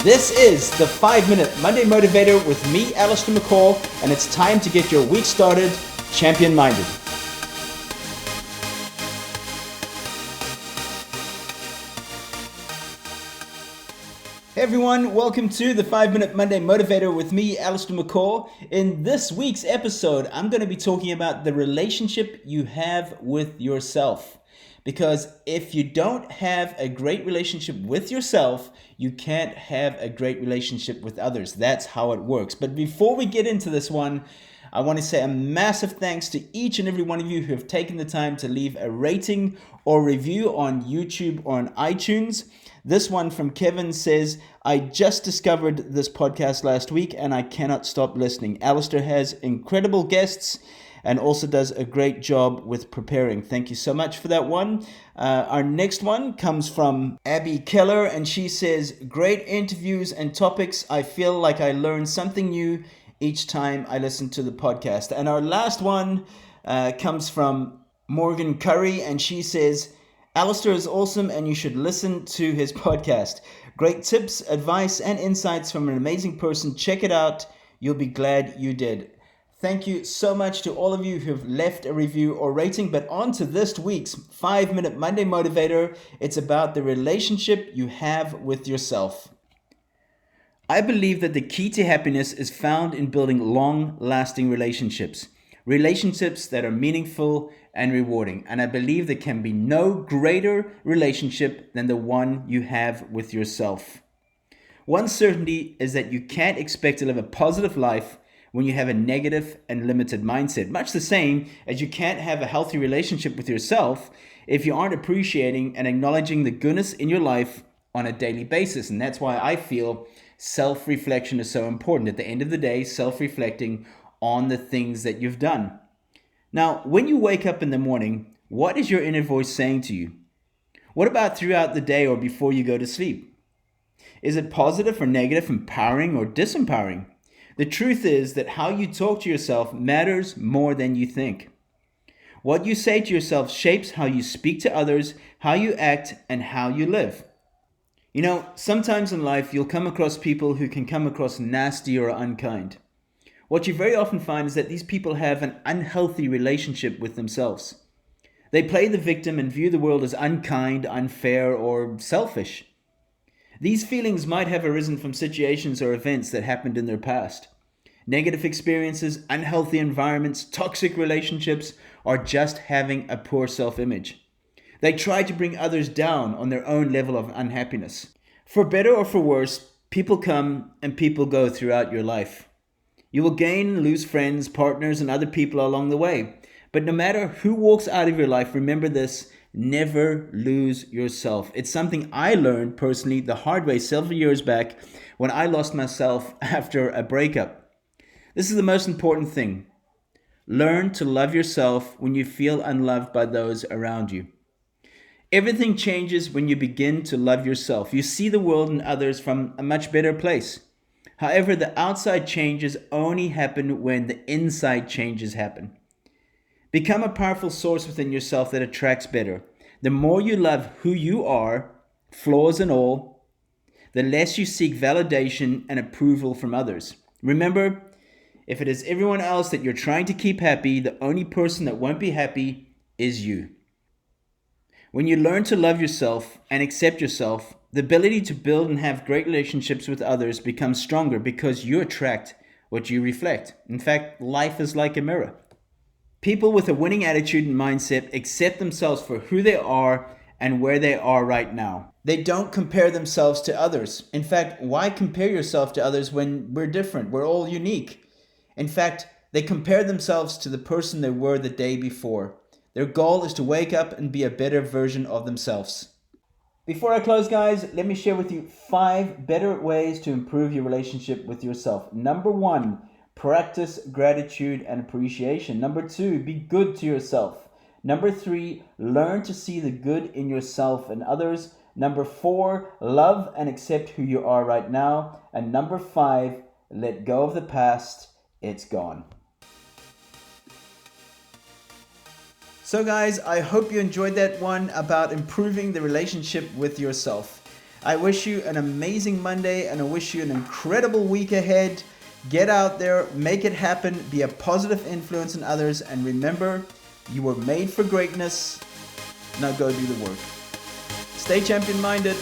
This is the 5-Minute Monday Motivator with me, Alistair McCall, and it's time to get your week started champion-minded. Hey everyone, welcome to the 5-Minute Monday Motivator with me, Alistair McCall. In this week's episode, I'm going to be talking about the relationship you have with yourself. Because if you don't have a great relationship with yourself, you can't have a great relationship with others. That's how it works. But before we get into this one, I want to say a massive thanks to each and every one of you who have taken the time to leave a rating or review on YouTube or on iTunes. This one from Kevin says, I just discovered this podcast last week and I cannot stop listening. Alistair has incredible guests and also does a great job with preparing. Thank you so much for that one. Our next one comes from Abby Keller, and she says, great interviews and topics. I feel like I learn something new each time I listen to the podcast. And our last one comes from Morgan Curry, and she says, Alistair is awesome and you should listen to his podcast. Great tips, advice, and insights from an amazing person. Check it out. You'll be glad you did. Thank you so much to all of you who've left a review or rating. But on to this week's 5-Minute Monday Motivator. It's about the relationship you have with yourself. I believe that the key to happiness is found in building long-lasting relationships. Relationships that are meaningful and rewarding. And I believe there can be no greater relationship than the one you have with yourself. One certainty is that you can't expect to live a positive life when you have a negative and limited mindset. Much the same as you can't have a healthy relationship with yourself if you aren't appreciating and acknowledging the goodness in your life on a daily basis. And that's why I feel self-reflection is so important. At the end of the day, self-reflecting on the things that you've done. Now, when you wake up in the morning, what is your inner voice saying to you? What about throughout the day or before you go to sleep? Is it positive or negative, empowering or disempowering? The truth is that how you talk to yourself matters more than you think. What you say to yourself shapes how you speak to others, how you act, and how you live. You know, sometimes in life you'll come across people who can come across nasty or unkind. What you very often find is that these people have an unhealthy relationship with themselves. They play the victim and view the world as unkind, unfair, or selfish. These feelings might have arisen from situations or events that happened in their past. Negative experiences, unhealthy environments, toxic relationships, or just having a poor self-image. They try to bring others down on their own level of unhappiness. For better or for worse, people come and people go throughout your life. You will gain and lose friends, partners, and other people along the way. But no matter who walks out of your life, remember this: never lose yourself. It's something I learned personally the hard way several years back when I lost myself after a breakup. This is the most important thing. Learn to love yourself when you feel unloved by those around you. Everything changes when you begin to love yourself. You see the world and others from a much better place. However, the outside changes only happen when the inside changes happen. Become a powerful source within yourself that attracts better. The more you love who you are, flaws and all, the less you seek validation and approval from others. Remember, if it is everyone else that you're trying to keep happy, the only person that won't be happy is you. When you learn to love yourself and accept yourself, the ability to build and have great relationships with others becomes stronger because you attract what you reflect. In fact, life is like a mirror. People with a winning attitude and mindset accept themselves for who they are and where they are right now. They don't compare themselves to others. In fact, why compare yourself to others when we're different? We're all unique. In fact, they compare themselves to the person they were the day before. Their goal is to wake up and be a better version of themselves. Before I close, guys, let me share with you 5 better ways to improve your relationship with yourself. Number 1, practice gratitude and appreciation. Number 2, be good to yourself. Number 3, learn to see the good in yourself and others. Number 4, love and accept who you are right now. And number 5, let go of the past. It's gone. So guys, I hope you enjoyed that one about improving the relationship with yourself. I wish you an amazing Monday, and I wish you an incredible week ahead. Get out there, make it happen, be a positive influence on others, and remember, you were made for greatness. Now go do the work. Stay champion-minded.